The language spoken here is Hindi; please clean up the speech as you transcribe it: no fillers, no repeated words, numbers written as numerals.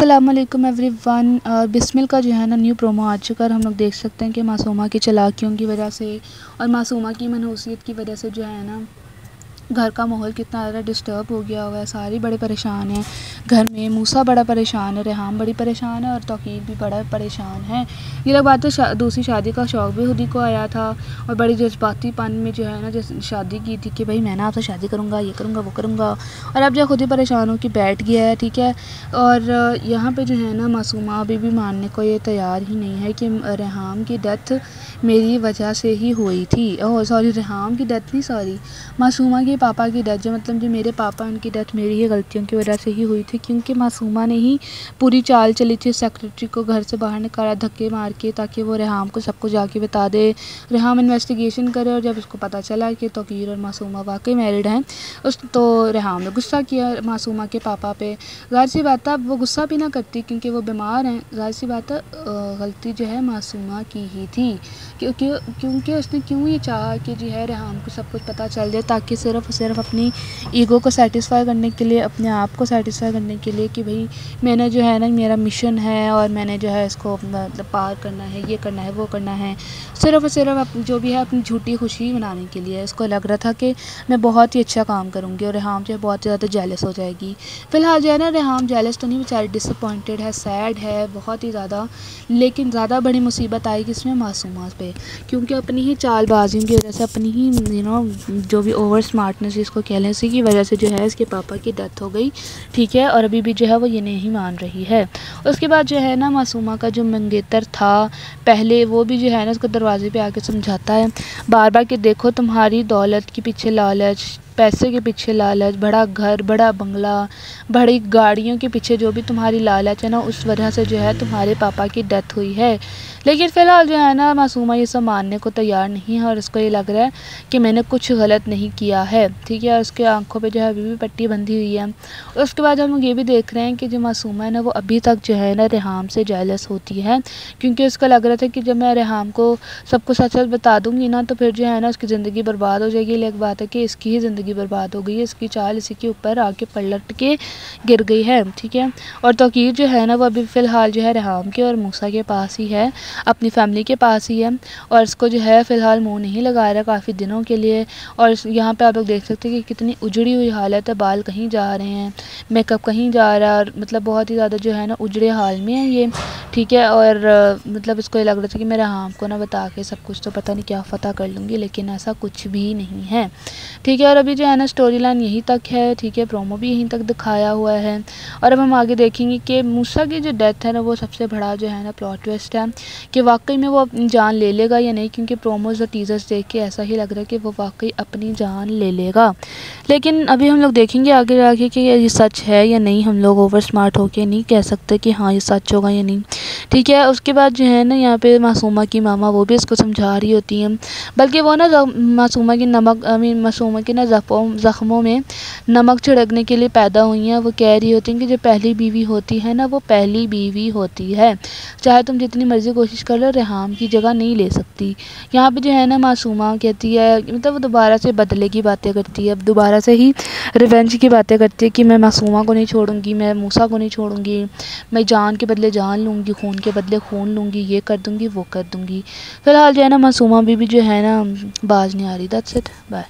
अस्सलामुअलैकुम एवरीवन। बिस्मिल का जो है ना न्यू प्रोमो आ चुका है। हम लोग देख सकते हैं कि मासूमा की चालाकियों की वजह से और मासूमा की मनहूसियत की वजह से जो है ना घर का माहौल कितना ज़्यादा डिस्टर्ब हो गया हुआ है। सारी बड़े परेशान हैं घर में। मूसा बड़ा परेशान है, रेहाम बड़ी परेशान है और तौकीर भी बड़ा परेशान है। ये लोग बात तो दूसरी शादी का शौक़ भी खुद ही को आया था और बड़ी जज्बातीपन में जो है ना जैसे शादी की थी कि भाई मैं ना आपसे शादी करूँगा, ये करूँगा, वो करूँगा, और अब जो खुद ही परेशान हो कि बैठ गया है। ठीक है। और यहाँ पे जो है ना मासूमा अभी भी मानने को ये तैयार ही नहीं है कि रेहाम की डेथ मेरी वजह से ही हुई थी। ओह सॉरी, रेहाम की डेथ नहीं, सॉरी, मासूमा के पापा की डेथ, जो मतलब जो मेरे पापा, उनकी डेथ मेरी ही गलतियों की वजह से ही हुई थी, क्योंकि मासूमा ने ही पूरी चाल चली थी सेक्रेटरी को घर से बाहर निकाला धक्के मार के, ताकि वो रेहाम को सबको जाके बता दे, रेहाम इन्वेस्टिगेशन करे। और जब उसको पता चला कि तौकीर और मासूमा वाकई मैरिड हैं तो रेहाम ने गुस्सा किया मासूमा के पापा पे। ज़ाहिर सी बात है वो गुस्सा भी ना करती क्योंकि वो बीमार हैं। ज़ाहिर सी बात है गलती जो है मासूमा की ही थी, क्योंकि उसने क्यों ये चाहा कि जो है रेहाम को सब कुछ पता चल जाए, ताकि सिर्फ अपनी ईगो को सेटिस्फाई करने के लिए, अपने आप को सेटिस्फाई करने के लिए कि भाई मैंने जो है ना मेरा मिशन है और मैंने जो है इसको मतलब पार करना है, ये करना है, वो करना है, सिर्फ जो भी है अपनी झूठी खुशी मनाने के लिए। इसको लग रहा था कि मैं बहुत ही अच्छा काम करूँगी और रेहाम जो है बहुत ज़्यादा जेलस हो जाएगी। फ़िलहाल जो है ना रेहाम जेलस तो नहीं, बेचारी डिसअपॉइंटेड है, सैड है बहुत ही ज़्यादा। लेकिन ज़्यादा बड़ी मुसीबत आएगी इसमें मासूमा पे, क्योंकि अपनी ही चालबाजियों की वजह से, अपनी ही जो भी ओवर स्मार्टनेस इसको कह लें, इसी की वजह से जो है इसके पापा की डेथ हो गई। ठीक है। और अभी भी जो है वो ये नहीं मान रही है। उसके बाद जो है ना मासूमा का जो मंगेतर था पहले, वो भी जो है ना उसको दरवाजे पे आके समझाता है बार बार कि देखो तुम्हारी दौलत के पीछे लालच, पैसे के पीछे लालच, बड़ा घर, बड़ा बंगला, बड़ी गाड़ियों के पीछे जो भी तुम्हारी लालच है ना, उस वजह से जो है तुम्हारे पापा की डेथ हुई है। लेकिन फ़िलहाल जो है ना मासूमा ये सब मानने को तैयार नहीं है और उसको ये लग रहा है कि मैंने कुछ गलत नहीं किया है। ठीक है। और उसके आंखों पे जो है अभी भी पट्टी बंधी हुई है। उसके बाद हम लोग ये भी देख रहे हैं कि जो मासूमा है ना वो अभी तक जो है ना रेहाम से जेलस होती है, क्योंकि उसको लग रहा था कि जब मैं रेहाम को सब कुछ सच सच बता दूंगी ना तो फिर जो है ना उसकी ज़िंदगी बर्बाद हो जाएगी। लेकिन बात है कि इसकी ही ज़िंदगी बर्बाद हो गई है, इसकी चाल इसी के ऊपर आके पलट के गिर गई है। ठीक है। और तौकीर जो है ना वो अभी फ़िलहाल जो है रेहाम के और मूसा के पास ही है, अपनी फैमिली के पास ही है, और इसको जो है फ़िलहाल मुंह नहीं लगा रहा काफ़ी दिनों के लिए। और यहाँ पे आप लोग देख सकते हैं कि कितनी उजड़ी हुई हालत है, बाल कहीं जा रहे हैं, मेकअप कहीं जा रहा है, और मतलब बहुत ही ज़्यादा जो है ना उजड़े हाल में है ये। ठीक है। और मतलब इसको ये लग रहा था कि मैं रेहाम को ना बता के सब कुछ तो पता नहीं क्या फ़तह कर लूँगी, लेकिन ऐसा कुछ भी नहीं है। ठीक है। और अभी जो है ना स्टोरी लाइन यहीं तक है। ठीक है। प्रोमो भी यहीं तक दिखाया हुआ है और अब हम आगे देखेंगे कि मूसा की जो डेथ है ना वो सबसे बड़ा जो है ना प्लॉट ट्विस्ट है कि वाकई में वो अपनी जान ले लेगा या नहीं, क्योंकि प्रोमोज और टीजर्स देख के ऐसा ही लग रहा है कि वो वाकई अपनी जान ले लेगा। लेकिन अभी हम लोग देखेंगे आगे जाके कि ये सच है या नहीं। हम लोग ओवर स्मार्ट होके नहीं कह सकते कि हाँ ये सच होगा या नहीं। ठीक है। उसके बाद जो है ना यहाँ पे मासूमा की मामा वो भी इसको समझा रही होती हैं, बल्कि वो ना मासूमा की मासूमा के ना ज़ख्मों में नमक छिड़कने के लिए पैदा हुई हैं। वो कह रही होती हैं कि जो पहली बीवी होती है ना वो पहली बीवी होती है, चाहे तुम जितनी मर्ज़ी कोशिश कर लो रेहाम की जगह नहीं ले सकती। यहाँ पे जो है ना मासूमा कहती है, मतलब वो दोबारा से बदले की बातें करती है, अब दोबारा से ही रिवेंज की बातें करती है कि मैं मासूमा को नहीं छोड़ूंगी, मैं मूसा को नहीं छोड़ूंगी, मैं जान के बदले जान लूँगी, खून के बदले खून लूँगी, ये कर दूँगी, वो कर दूँगी। फ़िलहाल जो है ना मासूमा भी जो है ना बाज नहीं आ रही। That's it, bye.